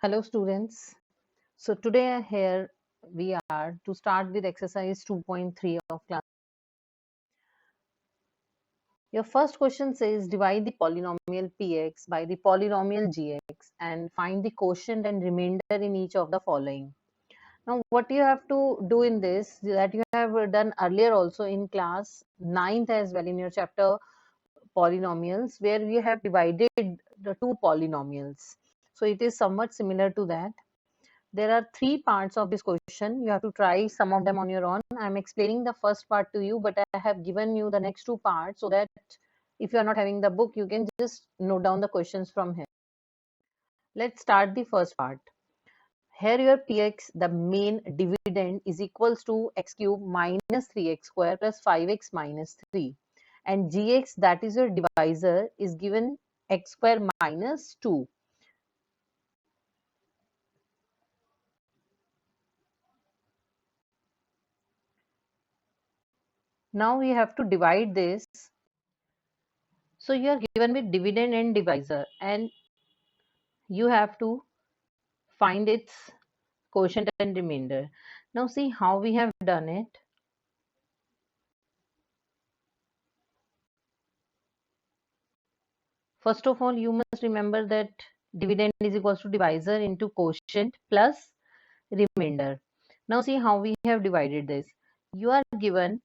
Hello students. So today here we are to start with exercise 2.3 of class. Your first question says divide the polynomial px by the polynomial gx and find the quotient and remainder in each of the following. Now what you have to do in this that you have done earlier also in class 9th as well in your chapter polynomials where we have divided the two polynomials. So it is somewhat similar to that. There are three parts of this question. You have to try some of them on your own. I'm explaining the first part to you, but I have given you the next two parts so that if you are not having the book, you can just note down the questions from here. Let's start the first part. Here your px, the main dividend, is equals to x cube minus 3x square plus 5x minus 3. And gx, that is your divisor, is given x square minus 2. Now we have to divide this. So you are given with dividend and divisor and you have to find its quotient and remainder. Now see how we have done it. First of all, you must remember that dividend is equals to divisor into quotient plus remainder. Now see how we have divided this. You are given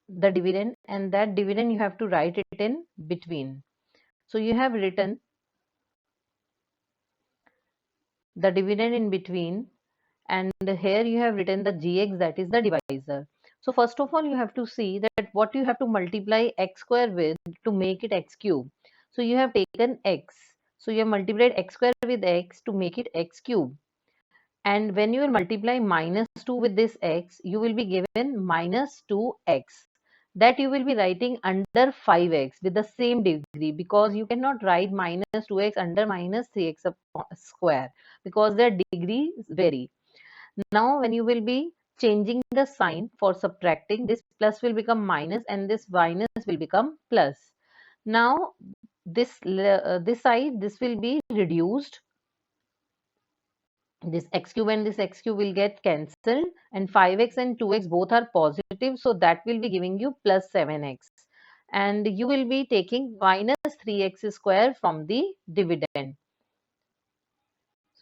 the dividend and that dividend you have to write it in between. So you have written the dividend in between and here you have written the gx, that is the divisor. So first of all you have to see that what you have to multiply x square with to make it x cube. So you have taken x, so you have multiplied x square with x to make it x cube, and when you will multiply minus 2 with this x, you will be given minus 2x, that you will be writing under 5x with the same degree, because you cannot write minus 2x under minus 3x square because their degrees vary. Now when you will be changing the sign for subtracting, this plus will become minus and this minus will become plus. Now this side, this will be reduced. This x cube and this x cube will get cancelled and 5x and 2x both are positive, so that will be giving you plus 7x, and you will be taking minus 3x square from the dividend.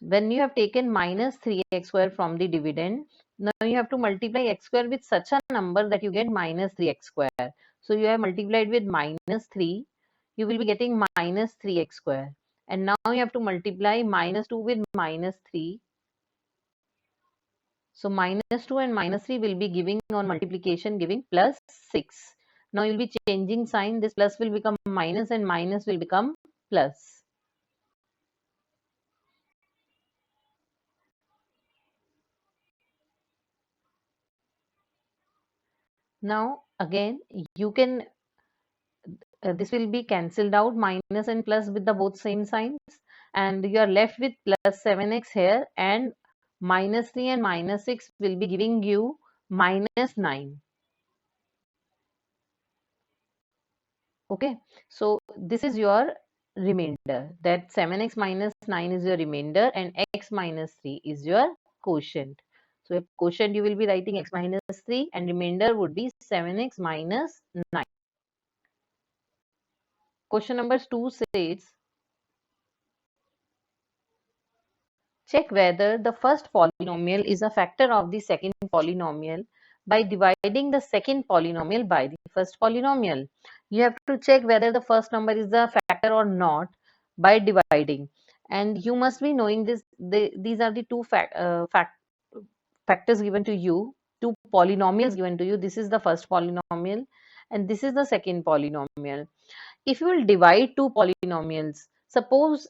When you have taken minus 3x square from the dividend, now you have to multiply x square with such a number that you get minus 3x square. So you have multiplied with minus 3, you will be getting minus 3x square. And now you have to multiply minus 2 with minus 3. So minus 2 and minus 3 will be giving on multiplication giving plus 6. Now you will be changing sign, this plus will become minus and minus will become plus. Now again you can this will be cancelled out, minus and plus with the both same signs, and you are left with plus 7x here, and minus 3 and minus 6 will be giving you minus 9. Okay, so this is your remainder, that 7x minus 9 is your remainder and x minus 3 is your quotient. So quotient you will be writing x minus 3 and remainder would be 7x minus 9. Question number 2 says, check whether the first polynomial is a factor of the second polynomial by dividing the second polynomial by the first polynomial. You have to check whether the first number is a factor or not by dividing, and you must be knowing this. These are the two factors given to you, two polynomials given to you. This is the first polynomial and this is the second polynomial. If you will divide two polynomials, suppose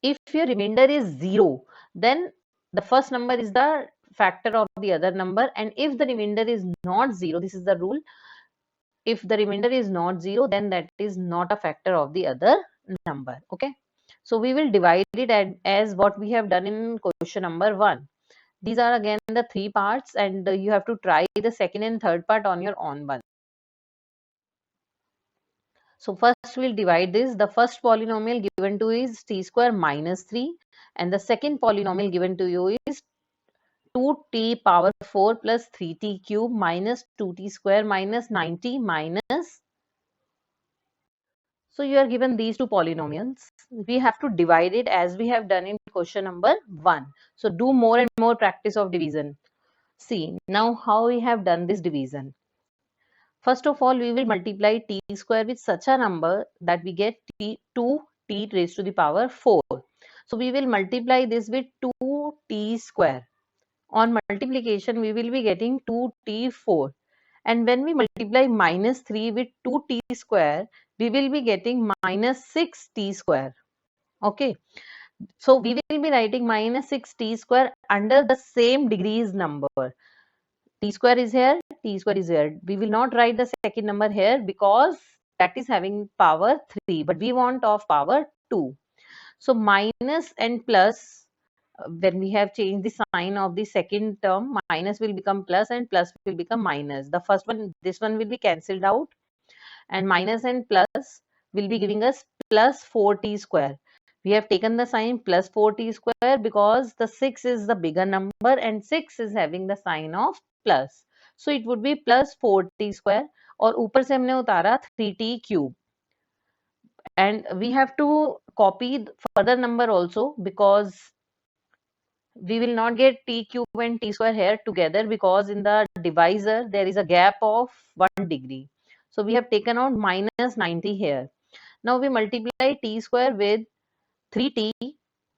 if your remainder is 0, then the first number is the factor of the other number, and if the remainder is not 0, this is the rule, if the remainder is not 0, then that is not a factor of the other number. Okay, so we will divide it as what we have done in question number 1. These are again the three parts, and you have to try the second and third part on your own one. So first we'll divide this. The first polynomial given to is t square minus 3 And the second polynomial given to you is 2t power 4 plus 3t cube minus 2t square minus 90 minus. So you are given these two polynomials. We have to divide it as we have done in question number 1. So do more and more practice of division. See now how we have done this division. First of all, we will multiply t square with such a number that we get 2t raised to the power 4. So we will multiply this with 2t square. On multiplication, we will be getting 2t4. And when we multiply minus 3 with 2t square, we will be getting minus 6t square. Okay. So we will be writing minus 6t square under the same degrees number. T square is here, t square is here. We will not write the second number here because that is having power 3, but we want of power 2. So minus and plus, when we have changed the sign of the second term, minus will become plus and plus will become minus. The first one, this one will be cancelled out, and minus and plus will be giving us plus 4t square. We have taken the sign plus 4t square because the 6 is the bigger number and 6 is having the sign of plus. So it would be plus 4t square और ऊपर से हमने उतारा 3t cube. And we have to copy further number also because we will not get t cube and t square here together because in the divisor there is a gap of 1 degree. So we have taken out minus 90 here. Now we multiply t square with 3t.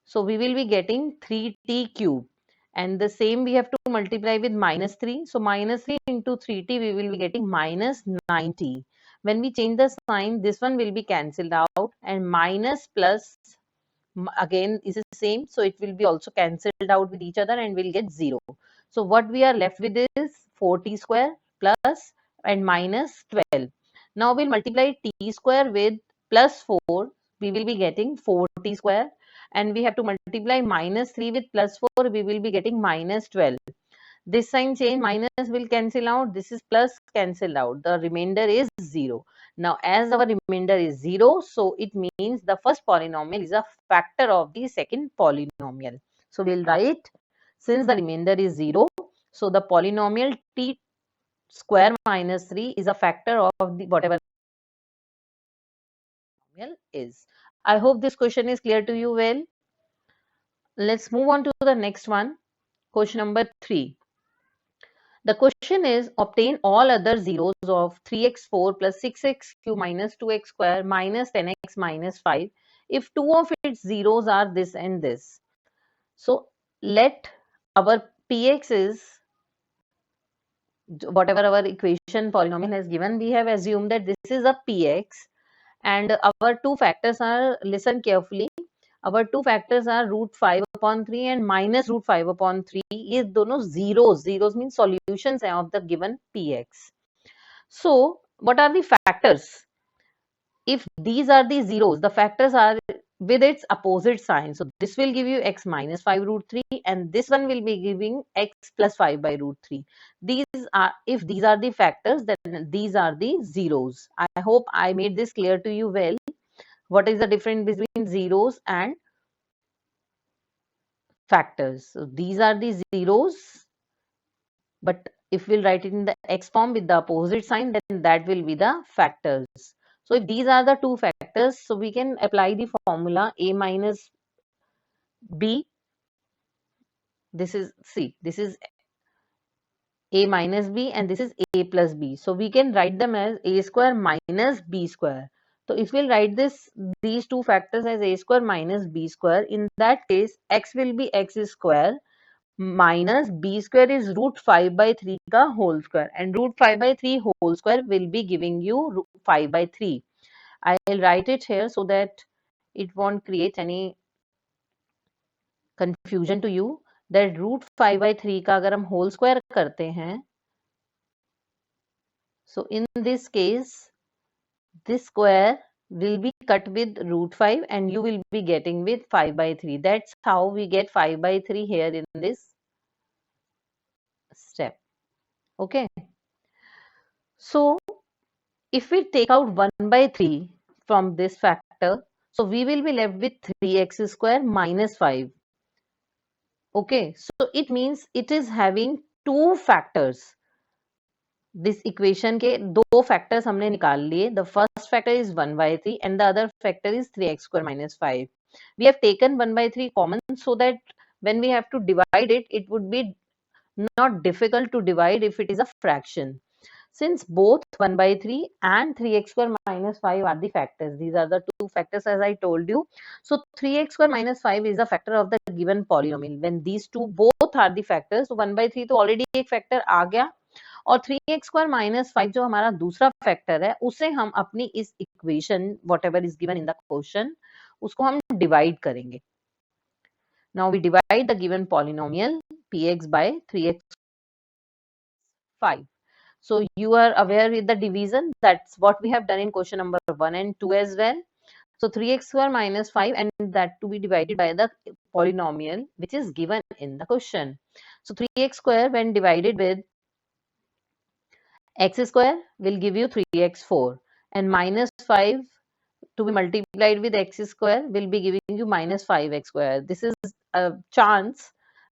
So we will be getting 3t cube. And the same we have to multiply with minus 3. So minus 3 into 3t we will be getting minus 90. When we change the sign, this one will be cancelled out and minus plus again is the same, so it will be also cancelled out with each other and we'll get 0. So what we are left with is 4t square plus and minus 12. Now we'll multiply t square with plus 4. We will be getting 4t square, and we have to multiply minus 3 with plus 4. We will be getting minus 12. This sign change, minus will cancel out, this is plus cancel out, the remainder is 0. Now as our remainder is 0, so it means the first polynomial is a factor of the second polynomial. So we'll write, since the remainder is 0, so the polynomial t square minus 3 is a factor of the whatever polynomial is. I hope this question is clear to you well. Let's move on to the next one, question number 3. The question is, obtain all other zeros of 3x4 plus 6x3 minus 2x square minus 10x minus 5 if two of its zeros are this and this. So let our px is whatever our equation polynomial has given, we have assumed that this is a px and our two factors are, listen carefully, our two factors are root 5 upon 3 and minus root 5 upon 3. ये दोनों zeros means solutions हैं of the given px. So what are the factors? If these are the zeros, the factors are with its opposite sign. So this will give you x minus 5 root 3 and this one will be giving x plus 5 by root 3. These are, if these are the factors, then these are the zeros. I hope I made this clear to you well. What is the difference between zeros and factors? So these are the zeros, but if we'll write it in the x form with the opposite sign, then that will be the factors. So if these are the two factors, so we can apply the formula a minus b. This is c. This is a minus b and this is a plus b. So we can write them as a square minus b square. So if we'll write these two factors as a square minus b square, in that case x will be x square minus b square is root 5 by 3 ka whole square, and root 5 by 3 whole square will be giving you root 5 by 3. I'll write it here so that it won't create any confusion to you, that root 5 by 3 का अगर हम whole square करते हैं, so in this case this square will be cut with root 5 and you will be getting with 5 by 3. That's how we get 5 by 3 here in this step. Okay. So if we take out 1 by 3 from this factor, so we will be left with 3x square minus 5. Okay, so it means it is having two factors. This equation के दो factors हमने निकाल लिए. The first factor is 1/3 and the other factor is 3x square minus 5. We have taken 1/3 common so that when we have to divide it, it would be not difficult to divide if it is a fraction. Since both 1/3 and 3x square minus 5 are the factors, these are the two factors as I told you. So 3x square minus 5 is a factor of the given polynomial. When these two both are the factors, so 1/3 तो already एक factor आ गया और 3x square minus 5 जो हमारा दूसरा factor है उसे हम अपनी इस equation whatever is given in the question उसको हम divide करेंगे. Now we divide the given polynomial px by 3x 5. So you are aware with the division. That's what we have done in question number 1 and 2 as well. So 3x square minus 5 and that to be divided by the polynomial which is given in the question. So 3x square when divided with x square will give you 3x4 and minus 5 to be multiplied with x square will be giving you minus 5x square. This is a chance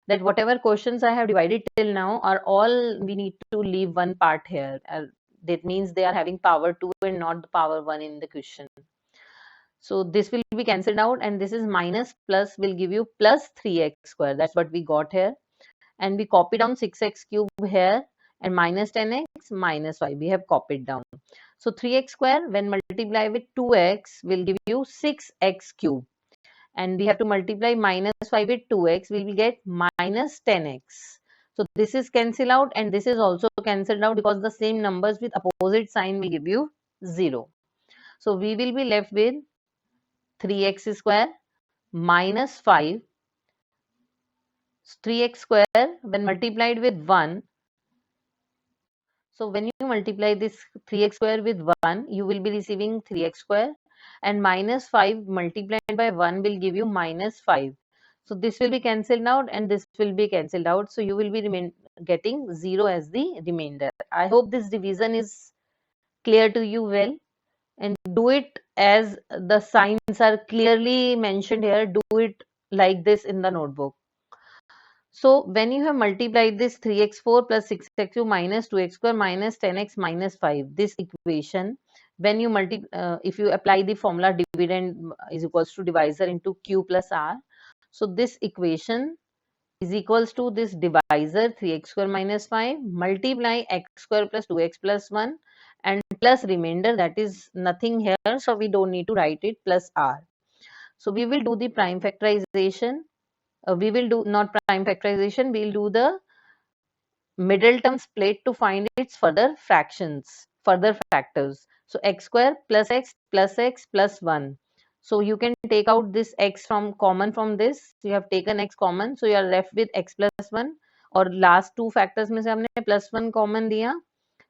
that whatever questions I have divided till now are all we need to leave one part here. That means they are having power 2 and not the power 1 in the question. So this will be cancelled out and this is minus plus will give you plus 3x square. That's what we got here. And we copy down 6x cube here and minus 10x minus 5 we have copied down. So 3x square when multiplied with 2x will give you 6x cube. And we have to multiply minus 5 with 2x, we will get minus 10x. So this is cancelled out and this is also cancelled out because the same numbers with opposite sign will give you 0. So we will be left with 3x square minus 5. 3x square when multiplied with 1. So when you multiply this 3x square with 1, you will be receiving 3x square and minus 5 multiplied by 1 will give you minus 5. So this will be cancelled out and this will be cancelled out. So you will be getting 0 as the remainder. I hope this division is clear to you well, and do it as the signs are clearly mentioned here. Do it like this in the notebook. So when you have multiplied this 3x4 plus 6x2 minus 2x square minus 10x minus 5, this equation, when you if you apply the formula dividend is equals to divisor into q plus r, so this equation is equals to this divisor 3x square minus 5 multiply x square plus 2x plus 1 and plus remainder, that is nothing here, so we don't need to write it, plus r. So we will do the prime factorization. We will do not prime factorization, we will do the middle term split to find its further fractions, further factors. So x square plus x plus 1. So you can take out this x from common from this. You have taken x common, so you are left with x plus 1. और last two factors में से हमने plus 1 common दिया,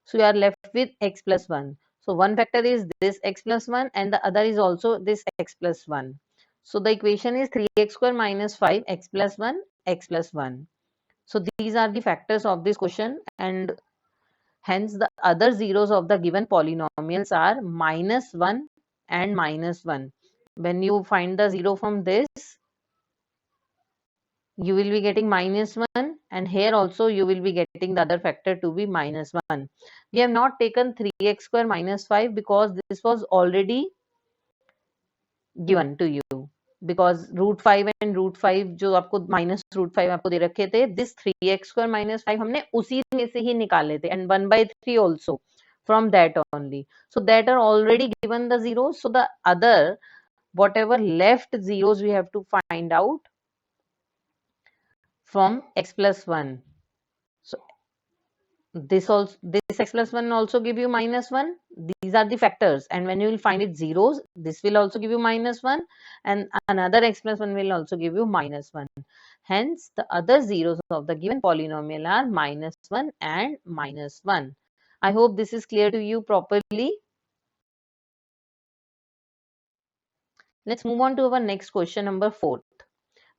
so you are left with x plus 1. So one factor is this x plus 1 and the other is also this x plus 1. So the equation is 3x square minus 5 x plus 1 x plus 1. So these are the factors of this question, and hence the other zeros of the given polynomials are minus 1 and minus 1. When you find the zero from this, you will be getting minus 1 and here also you will be getting the other factor to be minus 1. We have not taken 3x square minus 5 because this was already given to you. Because root 5 and root 5 जो आपको minus root 5 आपको दे रखे थे, this 3x square minus 5 हमने उसी में से ही निकाले थे and 1/3 also from that only. So that are already given the zeros. So the other whatever left zeros we have to find out from x plus 1. So this x plus 1 also give you minus 1. These are the factors, and when you will find it zeros, this will also give you minus 1 and another x plus 1 will also give you minus 1. Hence the other zeros of the given polynomial are minus 1 and minus 1. I hope this is clear to you properly. Let's move on to our next question, number 4.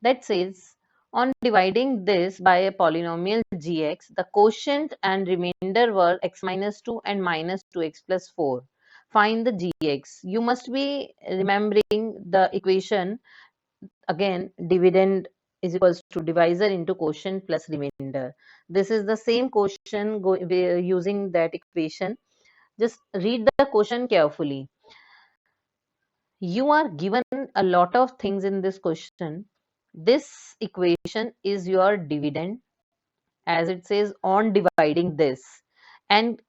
That says, on dividing this by a polynomial gx, the quotient and remainder were x minus 2 and minus 2x plus 4. Find the gx. You must be remembering the equation again, dividend is equals to divisor into quotient plus remainder. This is the same quotient using that equation. Just read the question carefully. You are given a lot of things in this question. This equation is your dividend, as it says on dividing this, and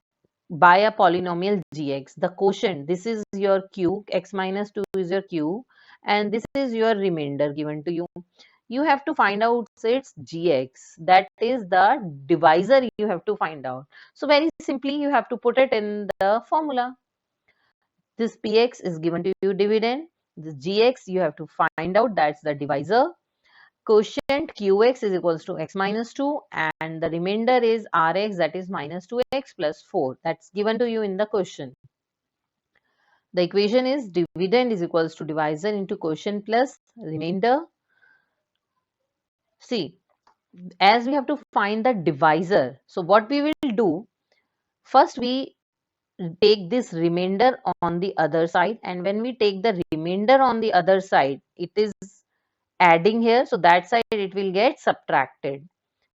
by a polynomial gx. The quotient, this is your q, x minus 2 is your q, and this is your remainder given to you. You have to find out its gx, that is the divisor you have to find out. So very simply you have to put it in the formula. This px is given to you dividend, this gx you have to find out, that's the divisor. Quotient qx is equals to x minus 2, and the remainder is rx, that is minus 2x plus 4. That's given to you in the question. The equation is dividend is equals to divisor into quotient plus remainder. See, as we have to find the divisor, so what we will do, first we take this remainder on the other side, and when we take the remainder on the other side, it is adding here, so that side it will get subtracted.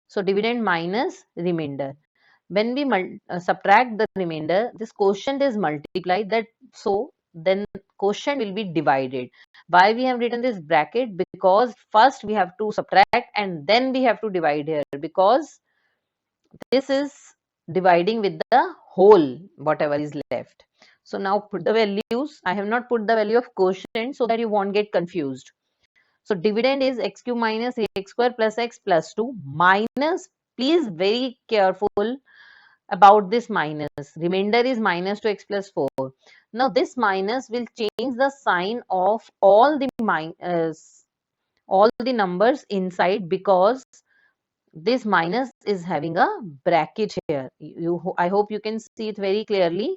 So dividend minus remainder. When we subtract the remainder, this quotient is multiplied, that so then quotient will be divided. Why we have written this bracket? Because first we have to subtract and then we have to divide here, because this is dividing with the whole, whatever is left. So now put the values. I have not put the value of quotient so that you won't get confused. So dividend is x cube minus 3x square plus x plus 2 minus, please very careful about this minus. Remainder is minus 2x plus 4. Now this minus will change the sign of all the numbers inside, because this minus is having a bracket here. I hope you can see it very clearly,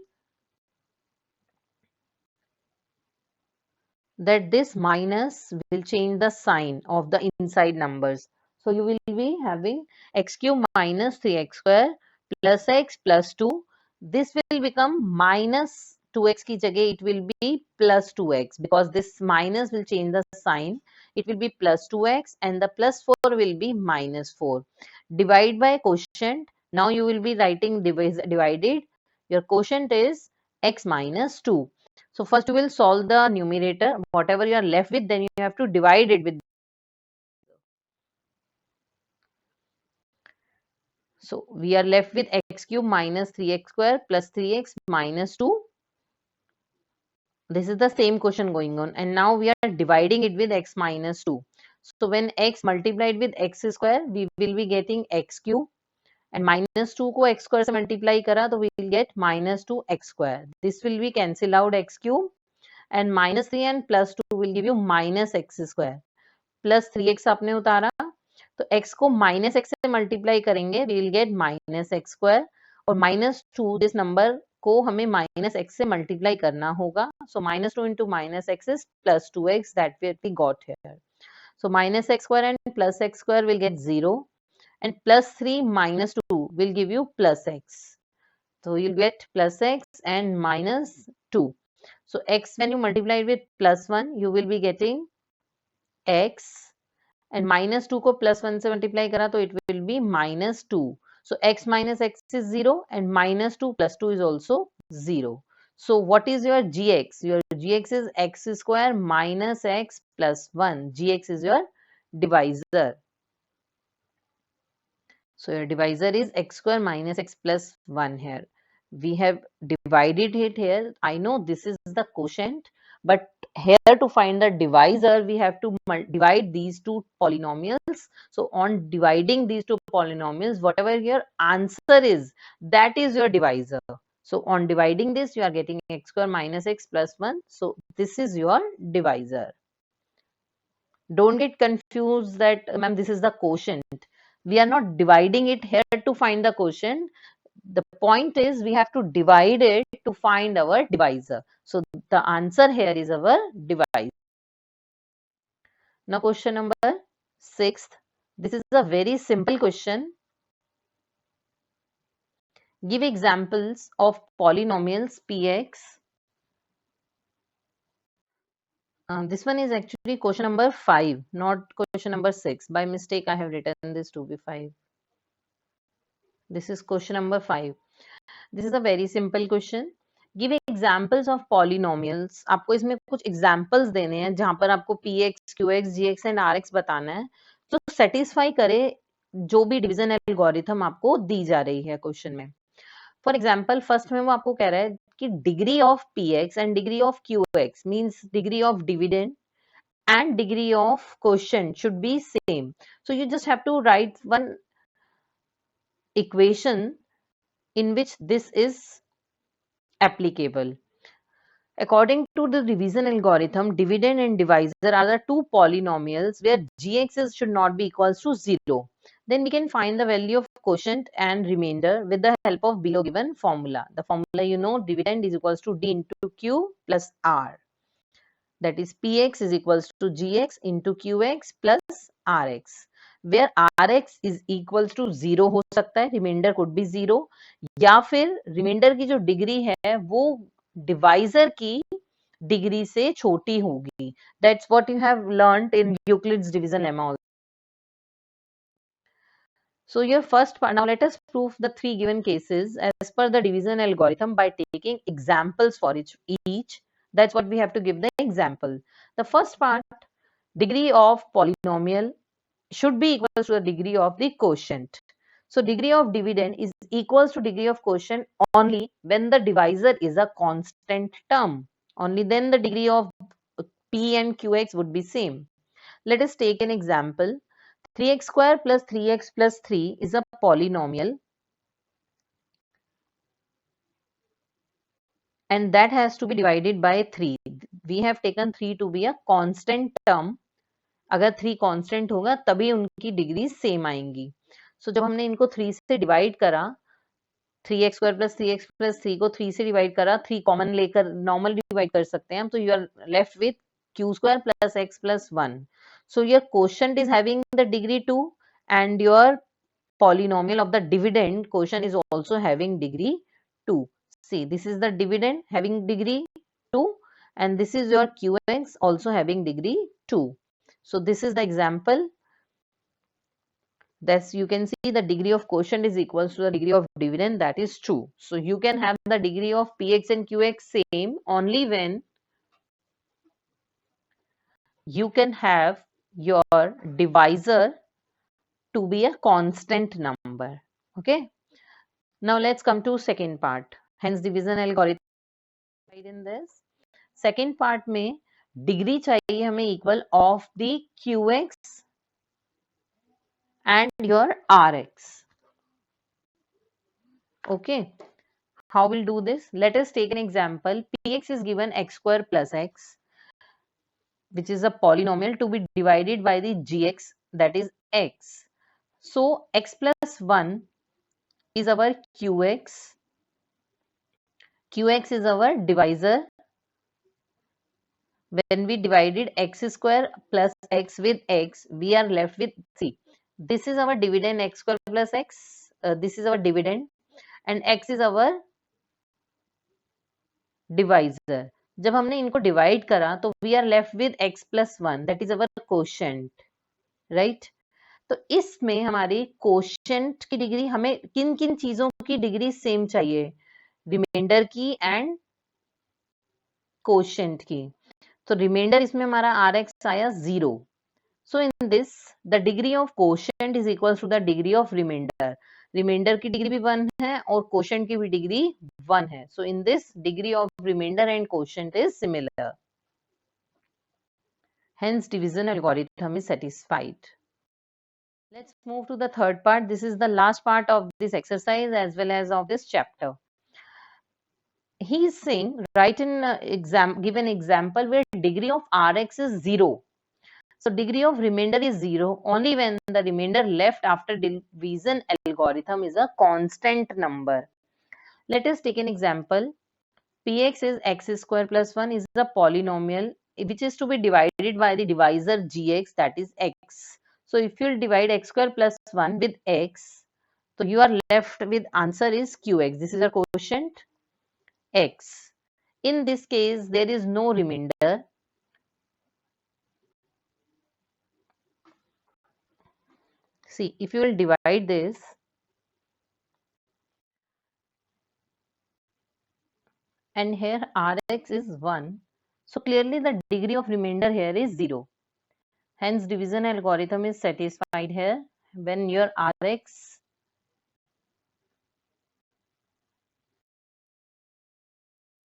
that this minus will change the sign of the inside numbers. So you will be having x cube minus 3x square plus x plus 2. This will become minus 2x ki jagah it will be plus 2x, because this minus will change the sign. It will be plus 2x and the plus 4 will be minus 4. Divide by quotient. Now you will be writing divided. Your quotient is x minus 2. So first you will solve the numerator. Whatever you are left with, then you have to divide it with. So we are left with x cube minus 3x square plus 3x minus 2. This is the same question going on, and now we are dividing it with x minus 2. So when x multiplied with x square, we will be getting x cube, and minus 2 को x square से multiply करा तो we will get minus 2 x square. This will be cancel out x cube, and minus 3 and plus 2 will give you minus x square. Plus 3x आपने उतारा, तो x को minus x से multiply करेंगे, we will get minus x square, और minus 2 this number को हमें minus x से मल्टीप्लाई करना होगा. So minus 2 into minus x is plus 2x, that we got here. So minus x square and plus x square will get 0, and plus 3 minus 2 will give you plus x. So you'll get plus x and minus 2. So x, when you multiply with plus 1, you will be getting x, and minus 2 को plus 1 से multiply करा तो it will be minus 2. So x minus x is 0, and minus 2 plus 2 is also 0. So what is your gx? Your gx is x square minus x plus 1. Gx is your divisor. So your divisor is x square minus x plus 1 here. We have divided it here. I know this is the quotient, but here to find the divisor, we have to divide these two polynomials. So on dividing these two polynomials, whatever your answer is, that is your divisor. So on dividing this, you are getting x square minus x plus 1. So this is your divisor. Don't get confused that, ma'am, this is the quotient. We are not dividing it here to find the quotient. The point is we have to divide it to find our divisor. So the answer here is our divisor. Now question number 6. This is a very simple question. Give examples of polynomials px This one is actually question number 5, not question number 6. By mistake, I have written this to be 5. This is question number 5. This is a very simple question. Give examples of polynomials. आपको इसमें कुछ examples देने हैं जहां पर आपको px, qx, gx and rx बताना है, तो satisfy करे जो भी division algorithm आपको दी जा रही है क्वेश्चन में. फॉर एग्जाम्पल फर्स्ट में वो आपको कह रहा है कि degree of px and degree of qx means degree of dividend and degree of quotient should be same. So you just have to write one equation in which this is applicable. According to the division algorithm, dividend and divisor are the two polynomials where gx should not be equals to 0. Then we can find the value of quotient and remainder with the help of below given formula. The formula you know, dividend is equals to d into q plus r. That is px is equals to gx into qx plus rx, where rx is equals to 0 हो सकता है, remainder could be 0, या फिर remainder की जो degree है वो divisor की डिग्री से छोटी होगी. That's what you have learned in Euclid's division lemma. So your first part, now let us prove the three given cases as per the division algorithm by taking examples for each. That's what we have to give the example. The first part, degree of polynomial should be equal to the degree of the quotient. So degree of dividend is equals to degree of quotient only when the divisor is a constant term. Only then the degree of p and qx would be same. Let us take an example. 3x square plus 3x plus 3 is a polynomial and that has to be divided by 3. We have taken 3 to be a constant term. अगर 3 constant होगा तभी उनकी degree same आएंगी. So जब हमने इनको 3 से divide करा, 3x square plus 3x plus 3 को 3 से डिवाइड करा, 3 कॉमन लेकर नॉर्मल डिवाइड कर सकते हैं हम, तो you are left with q square plus x plus 1. So your quotient is having the degree 2 and your polynomial of the dividend quotient is also having degree 2. See, this is the dividend having degree 2 and this is your qx also having degree 2. So this is the example. Thus you can see the degree of quotient is equals to the degree of dividend. That is true. So you can have the degree of px and qx same only when you can have your divisor to be a constant number. Okay. Now let's come to second part. Hence division algorithm in this. Second part में degree चाहिए हमें equal of the qx and your rx. Okay. How we'll do this? Let us take an example. Px is given x square plus x, which is a polynomial to be divided by the gx, that is x. So x plus 1 is our qx. Qx is our divisor. When we divided x square plus x with x, we are left with c. This is our dividend x square plus x. This is our dividend and x is our divisor. जब हमने इनको divide करा तो we are left with x plus 1, that is our quotient, right. तो इसमें हमारी quotient की degree, हमें किन किन चीजों की डिग्री सेम चाहिए? रिमाइंडर की एंड कोशेंट की. तो रिमाइंडर इसमें हमारा rx आया 0. So in this, the degree of quotient is equals to the degree of remainder. Remainder की डिग्री भी 1 है और quotient की भी डिग्री 1 है. So in this, degree of remainder and quotient is similar. Hence division algorithm is satisfied. Let's move to the third part. This is the last part of this exercise as well as of this chapter. He is saying, write in give an example where degree of rx is 0. So degree of remainder is 0 only when the remainder left after division algorithm is a constant number. Let us take an example. Px is x square plus 1 is a polynomial which is to be divided by the divisor gx, that is x. So if you divide x square plus 1 with x, so you are left with answer is qx. This is a quotient x. In this case, there is no remainder. See, if you will divide this, and here Rx is 1, so clearly the degree of remainder here is 0. Hence division algorithm is satisfied here. When your Rx